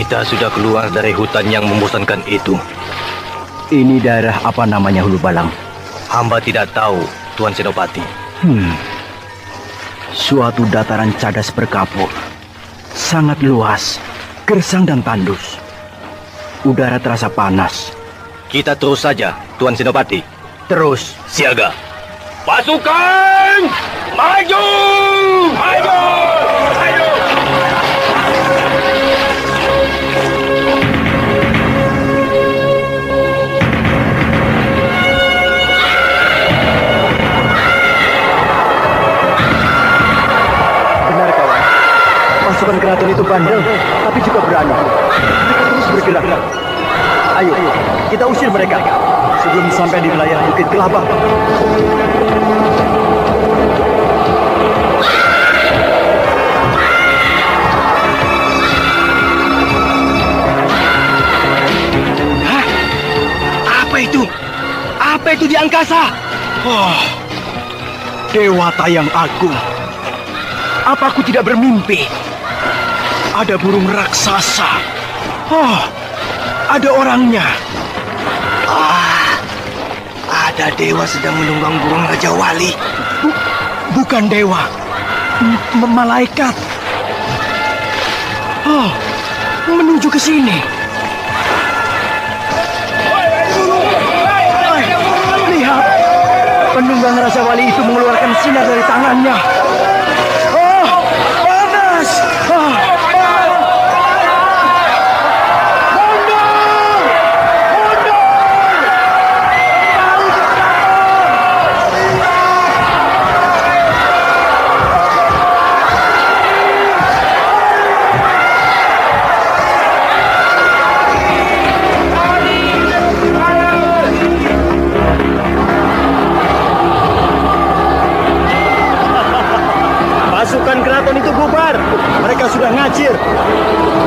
Kita sudah keluar dari hutan yang membosankan itu. Ini daerah apa namanya, Hulu Balang? Hamba tidak tahu, Tuan Senopati. Suatu dataran cadas berkapur. Sangat luas, gersang dan tandus. Udara terasa panas. Kita terus saja, Tuan Senopati. Terus. Siaga. Pasukan! Maju! Maju! Maju! Benar, kawan. Pasukan keraton itu bandel, tapi juga berani. Mereka terus bergerak. Ayo, kita usir mereka sebelum sampai di wilayah Bukit Kelapa. Hah? Apa itu? Apa itu di angkasa? Oh, Dewata yang agung. Apa aku tidak bermimpi? Ada burung raksasa. Oh, ada orangnya. Ada dewa sedang menunggang burung Raja Wali. Bukan dewa. Malaikat. Oh, menuju ke sini. Lihat. Penunggang Raja Wali itu mengeluarkan sinar dari tangannya. Oh, panas. Pasukan keraton itu bubar. Mereka sudah ngacir.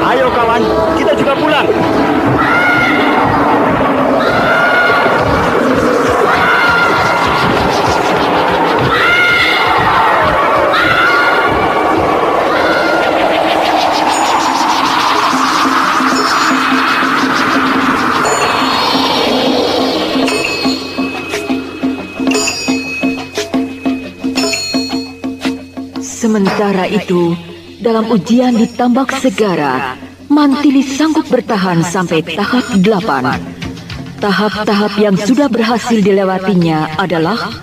Ayo kawan, kita juga pulang. Sementara itu, dalam ujian di Tambak Segara, Mantili sanggup bertahan sampai tahap 8. Tahap-tahap yang sudah berhasil dilewatinya adalah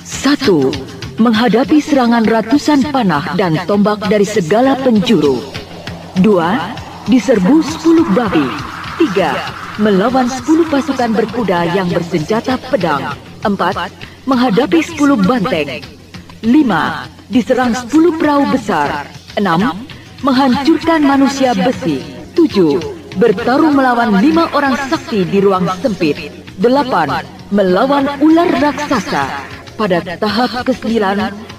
1. Menghadapi serangan ratusan panah dan tombak dari segala penjuru. 2. Diserbu 10 babi. 3. Melawan 10 pasukan berkuda yang bersenjata pedang. 4. Menghadapi 10 banteng. 5. Diserang 10 perahu besar. 6. Menghancurkan manusia besi. 7. Bertarung melawan 5 orang sakti di ruang sempit. 8. Melawan ular raksasa. Pada tahap ke-9,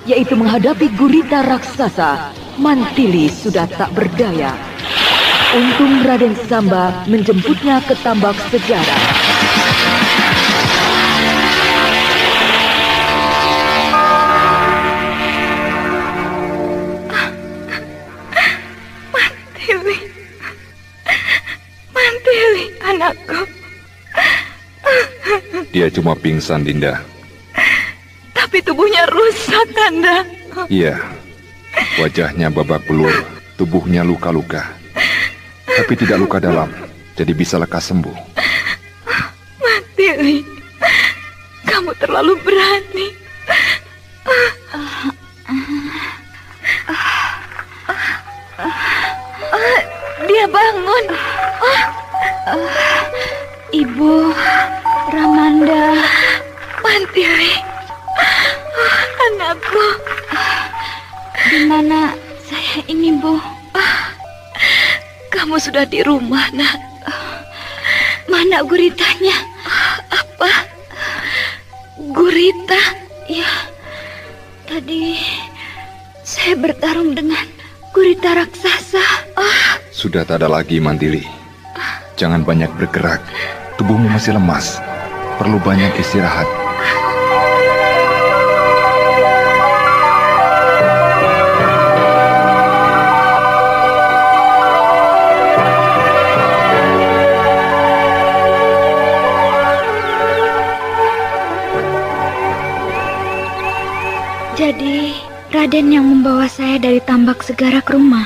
yaitu menghadapi gurita raksasa, Mantili sudah tak berdaya. Untung Raden Samba menjemputnya ke Tambak Segara. Mantili, anakku. Dia cuma pingsan, Dinda. Tapi tubuhnya rusak, Kanda. Iya, wajahnya babak belur, tubuhnya luka-luka. Tapi tidak luka dalam, jadi bisa lekas sembuh. Mantili, kamu terlalu berani. Dia bangun. Ibu Ramanda. Mantili, anakku. Di mana saya ini, Bu? Kamu sudah di rumah, Nak. Mana guritanya? Apa? Gurita? Ya, tadi saya bertarung dengan gurita raksasa. Sudah tak ada lagi, Mantili. Jangan banyak bergerak. Tubuhmu masih lemas. Perlu banyak istirahat. Raden yang membawa saya dari Tambak Segara ke rumah.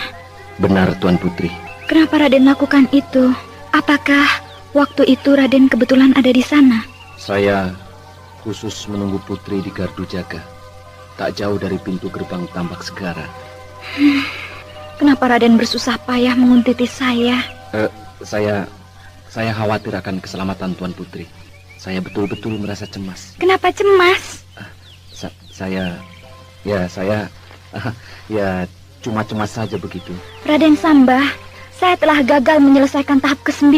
Benar, Tuan Putri. Kenapa Raden lakukan itu? Apakah waktu itu Raden kebetulan ada di sana? Saya khusus menunggu Putri di gardu jaga, tak jauh dari pintu gerbang Tambak Segara. Kenapa Raden bersusah payah menguntit saya? Saya khawatir akan keselamatan Tuan Putri. Saya betul-betul merasa cemas. Kenapa cemas? Ya cuma cemas saja begitu. Raden Sambah, saya telah gagal menyelesaikan tahap ke-9.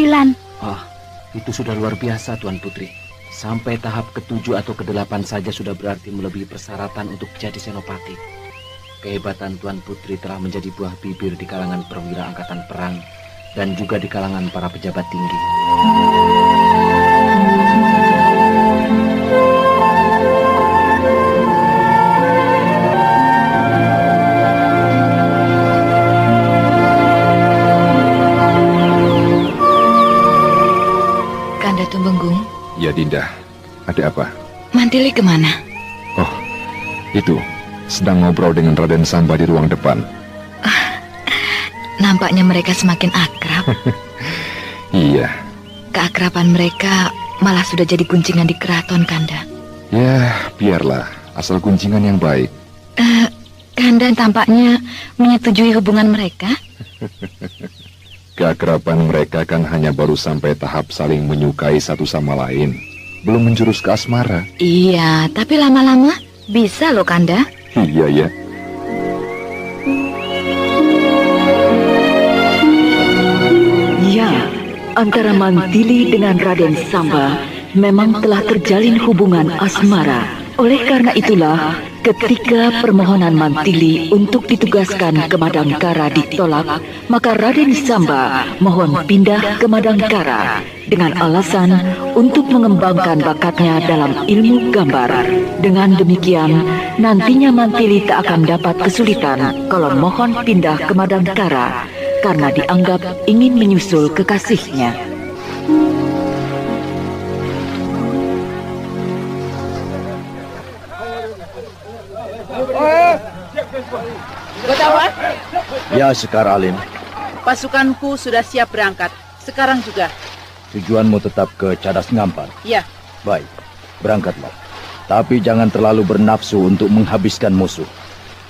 Itu sudah luar biasa, Tuan Putri. Sampai tahap ke-7 atau ke-8 saja sudah berarti melebihi persyaratan untuk jadi senopati. Kehebatan Tuan Putri telah menjadi buah bibir di kalangan perwira angkatan perang dan juga di kalangan para pejabat tinggi. Kanda Tumenggung. Ya, Dinda. Ada apa? Mantili kemana? Oh, itu. Sedang ngobrol dengan Raden Sambah di ruang depan. Nampaknya mereka semakin akrab. Iya. Keakraban mereka malah sudah jadi guncingan di keraton, Kanda. Ya, biarlah. Asal guncingan yang baik. Kanda tampaknya menyetujui hubungan mereka. Keakraban mereka kan hanya baru sampai tahap saling menyukai satu sama lain. Belum menjurus ke asmara. Iya, tapi lama-lama bisa loh, Kanda. Iya ya. Ya, antara Mantili dengan Raden Sambah memang telah terjalin hubungan asmara. Oleh karena itulah, ketika permohonan Mantili untuk ditugaskan ke Madangkara ditolak, maka Raden Sambah mohon pindah ke Madangkara dengan alasan untuk mengembangkan bakatnya dalam ilmu gambar. Dengan demikian, nantinya Mantili tak akan dapat kesulitan kalau mohon pindah ke Madangkara karena dianggap ingin menyusul kekasihnya. Gotawan, Ya, Sekar Alim. pasukanku sudah siap berangkat. Sekarang juga. Tujuanmu tetap ke Cadas Ngampar. Ya, Baik, berangkatlah. Tapi jangan terlalu bernafsu untuk menghabiskan musuh.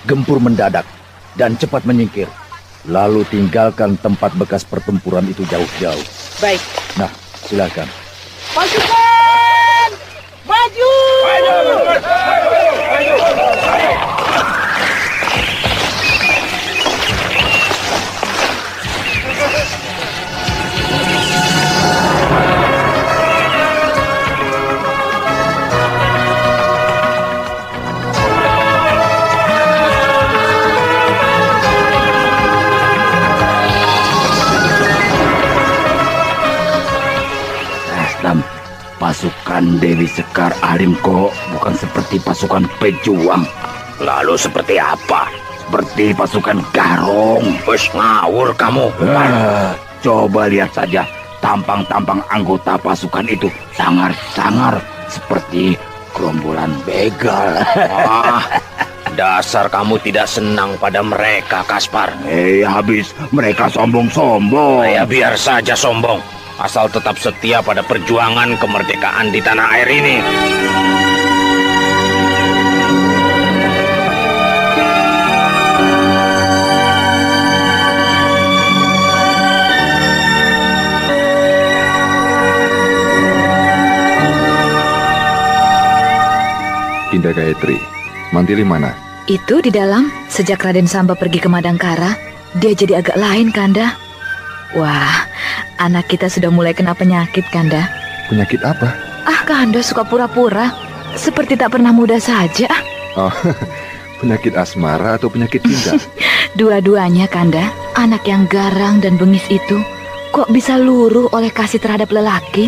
Gempur mendadak dan cepat menyingkir. Lalu tinggalkan tempat bekas pertempuran itu jauh-jauh. baik. Nah, silakan. Pasukan! Maju! Pasukan Dewi Sekar Alim kok bukan seperti pasukan pejuang. Lalu seperti apa? Seperti pasukan Garong. Wes ngawur kamu. Coba lihat saja tampang-tampang anggota pasukan itu sangar-sangar seperti gerombolan begal. Dasar kamu tidak senang pada mereka, Kaspar. Habis mereka sombong-sombong. Ya biar saja sombong. Asal tetap setia pada perjuangan kemerdekaan di tanah air ini. Dinda Gayatri, Mantili mana? Itu di dalam. Sejak Raden Sambah pergi ke Madangkara, dia jadi agak lain, Kanda. Wah, anak kita sudah mulai kena penyakit, Kanda. Penyakit apa? Kanda suka pura-pura, seperti tak pernah muda saja. Oh, penyakit asmara atau penyakit cinta? Dua-duanya, Kanda. Anak yang garang dan bengis itu kok bisa luruh oleh kasih terhadap lelaki?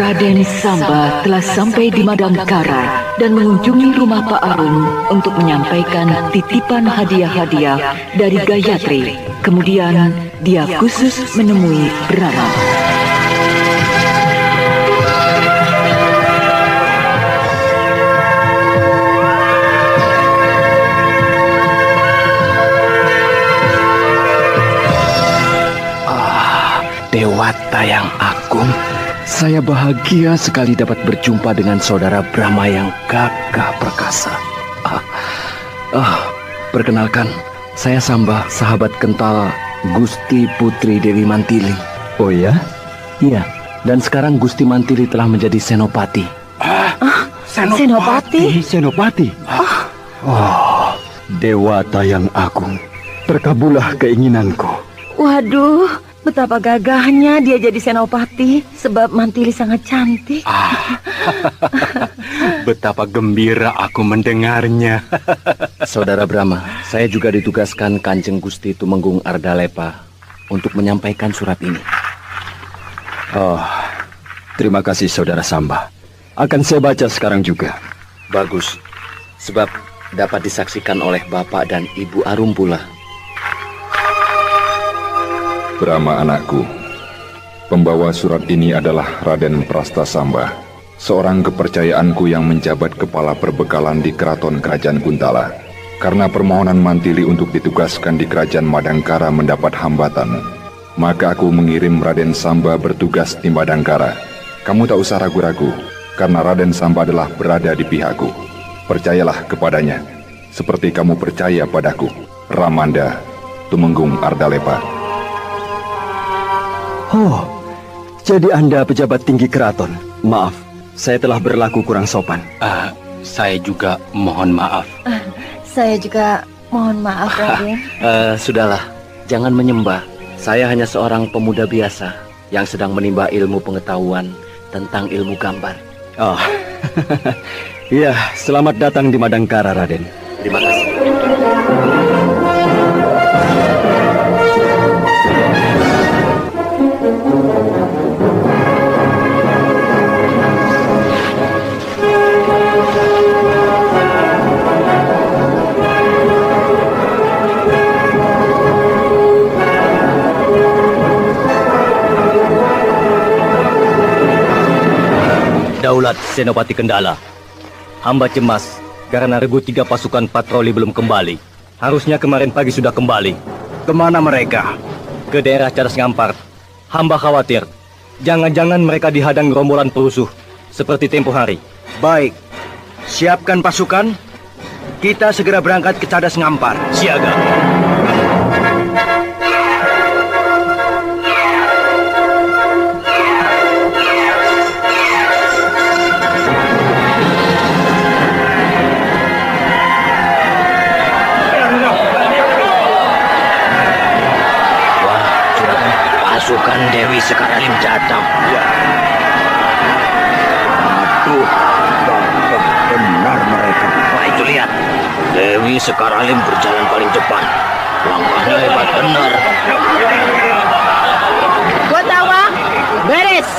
Raden Samba telah sampai di Madangkara dan mengunjungi rumah Pak Arum untuk menyampaikan titipan hadiah-hadiah dari Gayatri. Kemudian dia khusus menemui Brahma. Dewata yang agung, saya bahagia sekali dapat berjumpa dengan saudara Brahma yang gagah perkasa. Perkenalkan, saya Samba, sahabat kental Gusti Putri Dewi Mantili. Oh ya? Iya, dan sekarang Gusti Mantili telah menjadi senopati. Senopati? Senopati? Oh, Dewata yang agung, terkabullah keinginanku. Waduh, betapa gagahnya dia jadi senopati, sebab Mantili sangat cantik. Betapa gembira aku mendengarnya. Saudara Brahma, saya juga ditugaskan Kanjeng Gusti Tumenggung Ardalepa untuk menyampaikan surat ini. Oh, terima kasih Saudara Samba. Akan saya baca sekarang juga. Bagus, sebab dapat disaksikan oleh Bapak dan Ibu Arum pula. Brahma anakku, pembawa surat ini adalah Raden Prastasamba, seorang kepercayaanku yang menjabat kepala perbekalan di keraton kerajaan Kuntala. Karena permohonan Mantili untuk ditugaskan di kerajaan Madangkara mendapat hambatan, maka aku mengirim Raden Samba bertugas di Madangkara. Kamu tak usah ragu-ragu, karena Raden Samba adalah berada di pihakku. Percayalah kepadanya, seperti kamu percaya padaku. Ramanda, Tumenggung Ardalepa. Oh, jadi Anda pejabat tinggi keraton. Maaf, saya telah berlaku kurang sopan. Saya juga mohon maaf. Saya juga mohon maaf, Raden. Sudahlah, jangan menyembah. Saya hanya seorang pemuda biasa yang sedang menimba ilmu pengetahuan tentang ilmu gambar. Oh, iya, selamat datang di Madangkara, Raden. Terima kasih. Daulat Senopati Kendala, hamba cemas karena regu 3 pasukan patroli belum kembali. Harusnya kemarin pagi sudah kembali. Kemana mereka? Ke daerah Cadas Ngampar. Hamba khawatir, jangan-jangan mereka dihadang rombongan perusuh seperti tempo hari. Baik, siapkan pasukan. Kita segera berangkat ke Cadas Ngampar. Siaga. Pasukan Dewi Sekar Alim datang. Ya. Aduh, gagah benar mereka. Wah, itu lihat. Dewi Sekar Alim berjalan paling depan. Langkahnya hebat benar. Gotawa, beres.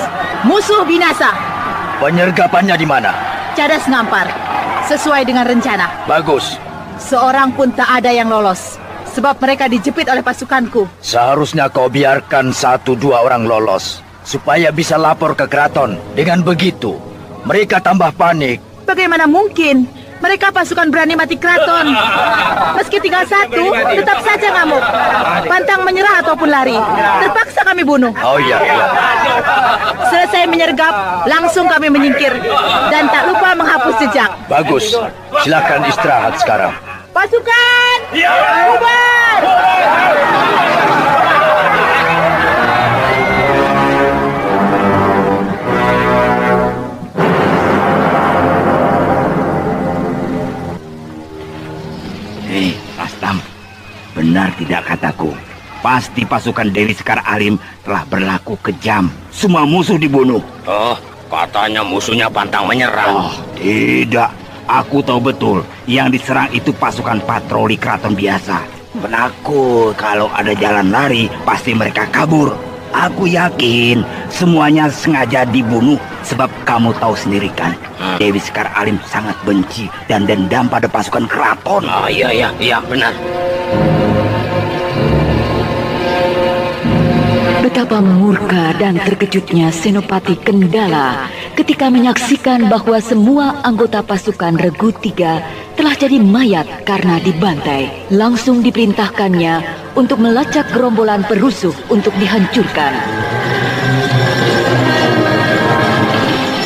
Musuh binasa. Penyergapannya di mana? Cadas Ngampar. Sesuai dengan rencana. Bagus. Seorang pun tak ada yang lolos. Sebab mereka dijepit oleh pasukanku. Seharusnya kau biarkan 1-2 orang lolos, supaya bisa lapor ke keraton. Dengan begitu, mereka tambah panik. Bagaimana mungkin? Mereka pasukan berani mati keraton. Meski tinggal 1, tetap saja ngamuk. Pantang menyerah ataupun lari. Terpaksa kami bunuh. Oh iya. Selesai menyergap, langsung kami menyingkir. Dan tak lupa menghapus jejak. Bagus. Silakan istirahat sekarang. Pasukan! Bubar! Hei, Rastam. Benar tidak kataku? Pasti pasukan Dewi Sekar Alim telah berlaku kejam. Semua musuh dibunuh. Oh, katanya musuhnya pantang menyerang. Oh, tidak. Aku tahu betul, yang diserang itu pasukan patroli keraton biasa. Penakut kalau ada jalan lari, pasti mereka kabur. Aku yakin semuanya sengaja dibunuh sebab kamu tahu sendiri kan, Dewi Sekar Alim sangat benci dan dendam pada pasukan keraton. Oh iya benar. Betapa murka dan terkejutnya Senopati Kendala ketika menyaksikan bahwa semua anggota pasukan Regu Tiga telah jadi mayat karena dibantai. Langsung diperintahkannya untuk melacak gerombolan perusuh untuk dihancurkan.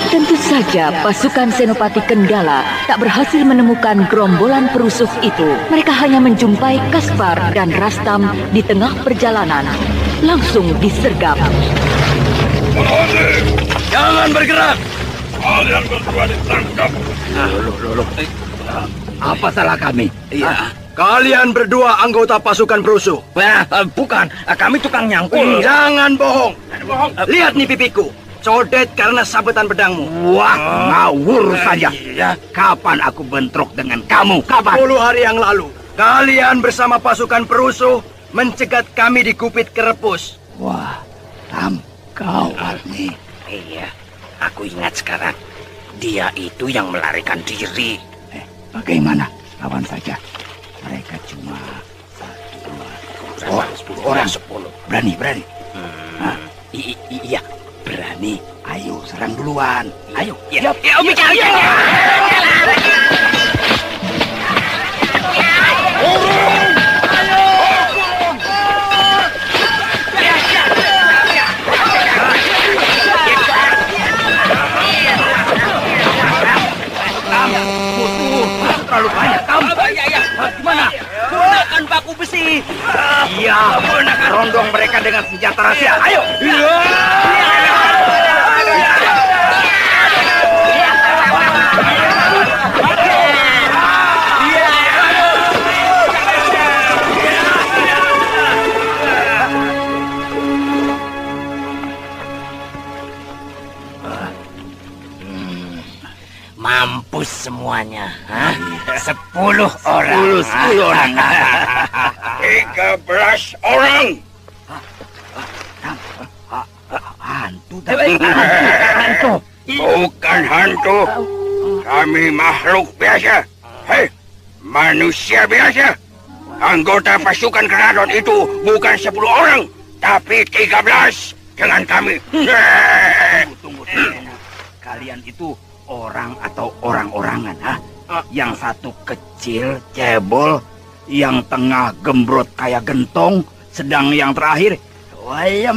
Tentu saja pasukan Senopati Kendala tak berhasil menemukan gerombolan perusuh itu. Mereka hanya menjumpai Kaspar dan Rastam di tengah perjalanan. Langsung disergap. Jangan bergerak. Kalian berdua ditangkap. Loh. Apa salah kami? Iya. Kalian berdua anggota pasukan perusuh. Bukan, kami tukang nyangkul. Jangan bohong. Lihat nih pipiku. Codet karena sabetan pedangmu. Wah, ngawur saja. Kapan aku bentrok dengan kamu? Kapan? 10 hari yang lalu. Kalian bersama pasukan perusuh mencegat kami di Kupit Kerepus. Wah, Tam, gawat nih. Iya, aku ingat sekarang. Dia itu yang melarikan diri. Bagaimana? Lawan saja. Mereka cuma 10 orang. 10. Berani. Iya, berani. Ayo, serang duluan. Ayo. Ya, Terlalu banyak kamu. Gimana? Gunakan baku besi. Iya, gunakan rondong mereka dengan senjata rahasia. Ayo. Mampus semuanya. 10 orang. 10 orang. 13 orang. Hantu. Bukan hantu. Kami makhluk biasa. Hei, manusia biasa. Anggota pasukan keraton itu bukan 10 orang, tapi 13 dengan kami. Tunggu. Kalian itu orang atau orang-orangan, ha? Yang satu kecil, cebol, yang tengah gembrot kayak gentong, sedang yang terakhir, wah ya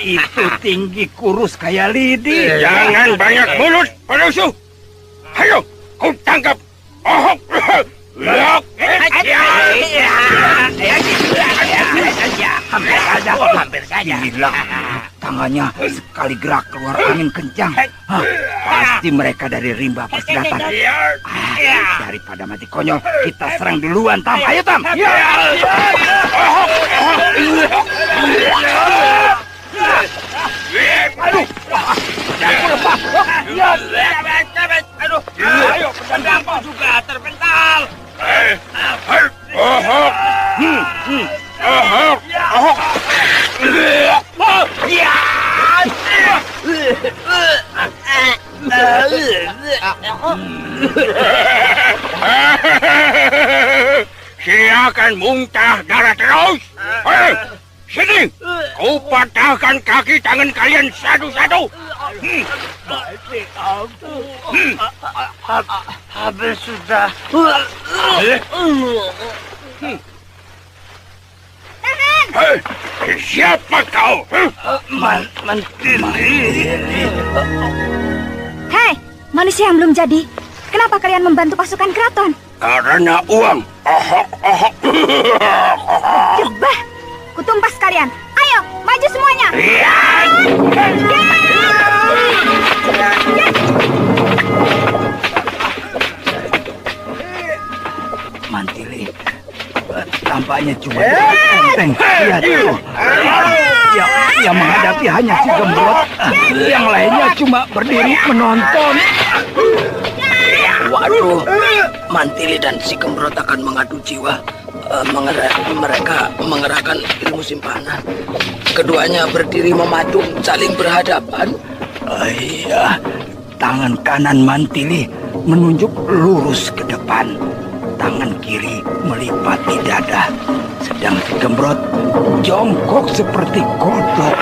itu tinggi kurus kayak lidi. Jangan banyak mulut, perusuh. Ayo, kau tangkap. Hampir saja. Hilang. Tangannya sekali gerak keluar angin kencang. Pasti mereka dari rimba persilatan. Daripada mati konyol, kita serang duluan, Tam. Ayo, Tam. Ayo, pedangku juga terpental. Dia akan muntah darah terus. Sini, kau patahkan kaki tangan kalian satu-satu. Habis sudah. Siapa kau? Hei, manusia yang belum jadi. Kenapa kalian membantu pasukan keraton? Karena uang. Jebah, kutumpas kalian. Ayo, maju semuanya. Mantili, tampaknya cuma enteng. Lihat tuh. Yang menghadapi hanya si gembrot. Yang lainnya cuma berdiri menonton. Waduh, Mantili dan si Gembrot akan mengadu jiwa. Mereka mengerahkan ilmu simpanan. keduanya berdiri mematung saling berhadapan. Iya, tangan kanan Mantili menunjuk lurus ke depan. Tangan kiri melipat di dada. Sedang si Gembrot jongkok seperti kodok.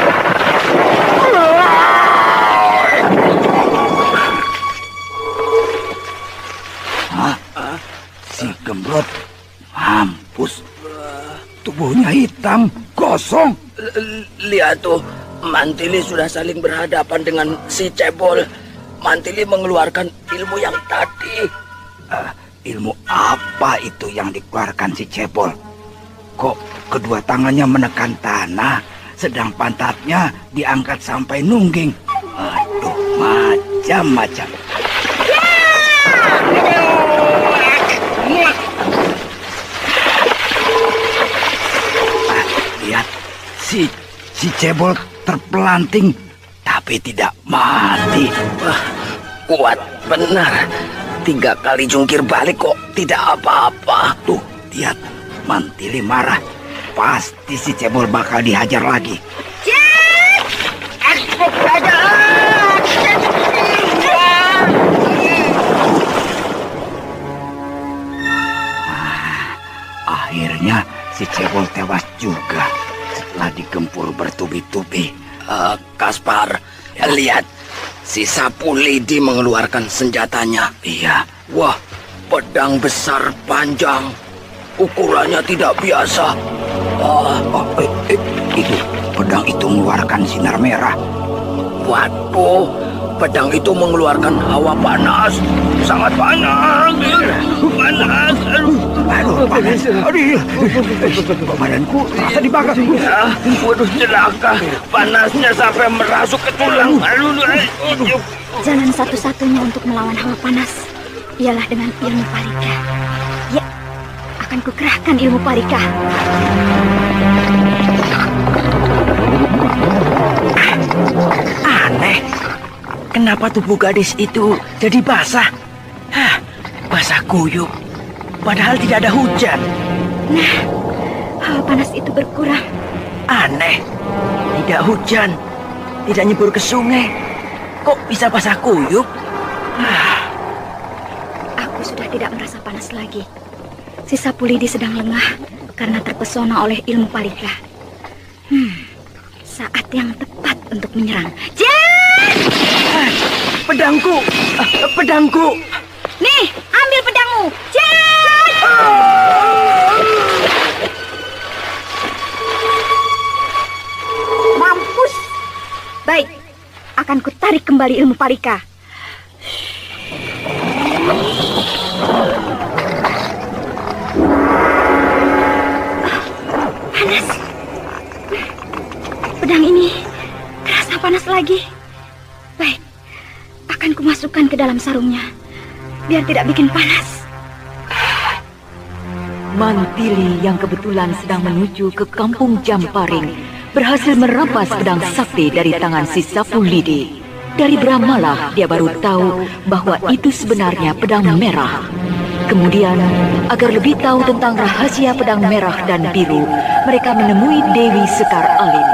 Si Gembrot mampus. Tubuhnya hitam, gosong. Lihat tuh, Mantili sudah saling berhadapan dengan si Cebol. Mantili mengeluarkan ilmu yang tadi. Ilmu apa itu yang dikeluarkan si Cebol? Kok kedua tangannya menekan tanah, sedang pantatnya diangkat sampai nungging? Aduh, macam-macam. Lihat, si Cebol terpelanting, tapi tidak mati. Wah, kuat benar. 3 kali jungkir balik kok tidak apa-apa. Tuh, lihat, Mantili marah. Pasti si Cebol bakal dihajar lagi. Akhirnya si Cebol tewas juga setelah digempur bertubi-tubi. Kaspar, lihat, si Sapu Lidi mengeluarkan senjatanya. Iya. Wah, pedang besar panjang. Ukurannya tidak biasa. Itu pedang itu mengeluarkan sinar merah. Waduh, pedang itu mengeluarkan hawa panas. Sangat panas. Panas. Aduh, panas. Aduh, badanku terasa dibakar. Waduh, celaka. Panasnya sampai merasuk ke tulang. Aduh. Jalan satu-satunya untuk melawan hawa panas ialah dengan ilmu Parika. Ya, akan kukerahkan ilmu Parika. Aneh, kenapa tubuh gadis itu jadi basah? Basah kuyup, padahal tidak ada hujan. Nah, hawa panas itu berkurang. Aneh, tidak hujan, tidak nyebur ke sungai. Kok bisa basah kuyup? Aku sudah tidak merasa panas lagi. Si Sapu Lidi sedang lengah karena terpesona oleh ilmu Parika. Saat yang tepat untuk menyerang. Pedangku! Pedangku! Nih, ambil pedangmu! Mampus! Baik, akan kutarik kembali ilmu Parika. Panas. Pedang ini terasa panas lagi. Baik, akan kumasukkan ke dalam sarungnya, biar tidak bikin panas. Mantili yang kebetulan sedang menuju ke kampung Jamparing berhasil merampas pedang sakti dari tangan si Sapu Lidi. Dari Brahmalah dia baru tahu bahwa itu sebenarnya pedang merah. Kemudian, agar lebih tahu tentang rahasia pedang merah dan biru, mereka menemui Dewi Sekar Alim.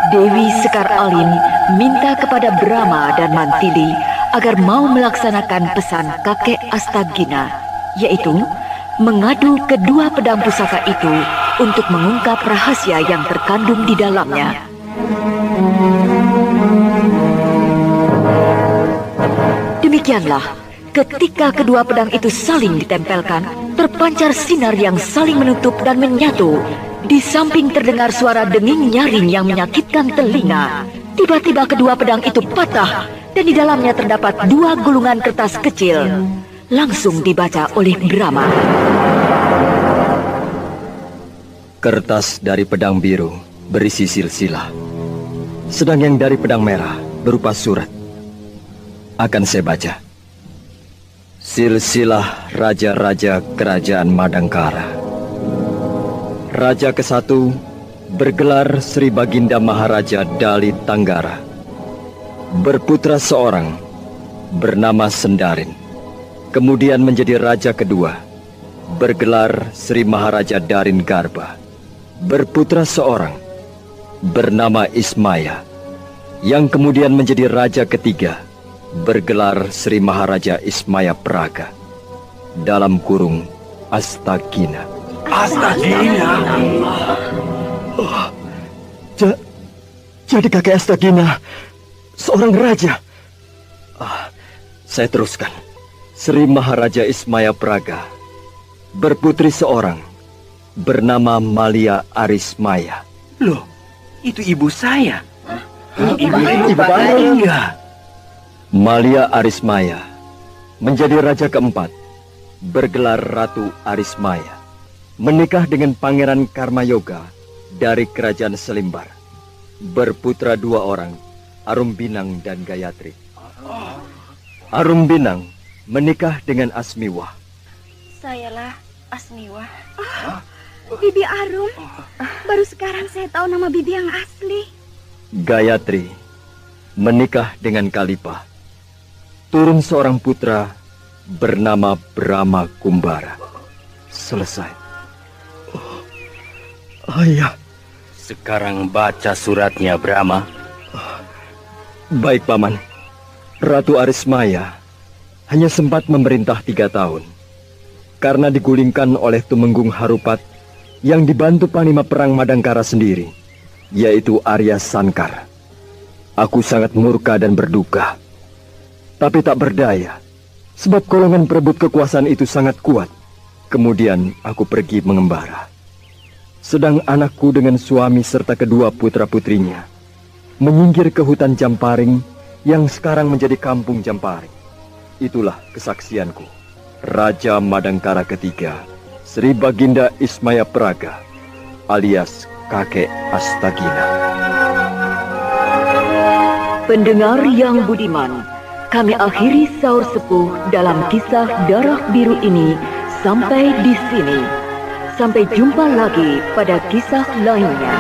Dewi Sekar Alim minta kepada Brahma dan Mantili agar mau melaksanakan pesan kakek Astagina, yaitu mengadu kedua pedang pusaka itu untuk mengungkap rahasia yang terkandung di dalamnya. Demikianlah, ketika kedua pedang itu saling ditempelkan, terpancar sinar yang saling menutup dan menyatu. Di samping terdengar suara denging nyaring yang menyakitkan telinga. Tiba-tiba kedua pedang itu patah dan di dalamnya terdapat 2 gulungan kertas kecil. Langsung dibaca oleh Brahma. Kertas dari pedang biru berisi silsilah, sedang yang dari pedang merah berupa surat. Akan saya baca. Silsilah Raja-Raja Kerajaan Madangkara. Raja ke-1 bergelar Sri Baginda Maharaja Dali Tanggara. Berputra seorang bernama Sendarin. Kemudian menjadi raja kedua bergelar Sri Maharaja Darin Garba. Berputra seorang bernama Ismaya, yang kemudian menjadi raja ketiga, bergelar Sri Maharaja Ismaya Praga, dalam kurung Astagina. Astagina. Oh, jadi kakek Astagina seorang raja. Saya teruskan. Sri Maharaja Ismaya Praga berputri seorang bernama Malia Arismaya. Loh, itu ibu saya. Ibu Iya. Malia Arismaya menjadi raja keempat, bergelar Ratu Arismaya, menikah dengan Pangeran Karmayoga dari Kerajaan Selimbar, berputra 2 orang, Arumbinang dan Gayatri. Arumbinang menikah dengan Asmiwah. Sayalah Asmiwah. Bibi Arum. Baru sekarang saya tahu nama bibi yang asli. Gayatri menikah dengan Kalipa. Turun seorang putra bernama Brahma Kumbara. Selesai. Ayah. Sekarang baca suratnya, Brahma. Baik, Paman. Ratu Arismaya hanya sempat memerintah 3 tahun. Karena digulingkan oleh Tumenggung Harupat yang dibantu Panglima Perang Madangkara sendiri, yaitu Arya Sankar. Aku sangat murka dan berduka. Tapi tak berdaya, sebab golongan perebut kekuasaan itu sangat kuat. Kemudian aku pergi mengembara. Sedang anakku dengan suami serta kedua putra-putrinya menyingkir ke hutan Jamparing yang sekarang menjadi kampung Jamparing. Itulah kesaksianku. Raja Madangkara ketiga, Sri Baginda Ismaya Praga, alias kakek Astagina. Pendengar yang budiman, kami akhiri Saur Sepuh dalam kisah Darah Biru ini sampai di sini. Sampai jumpa lagi pada kisah lainnya.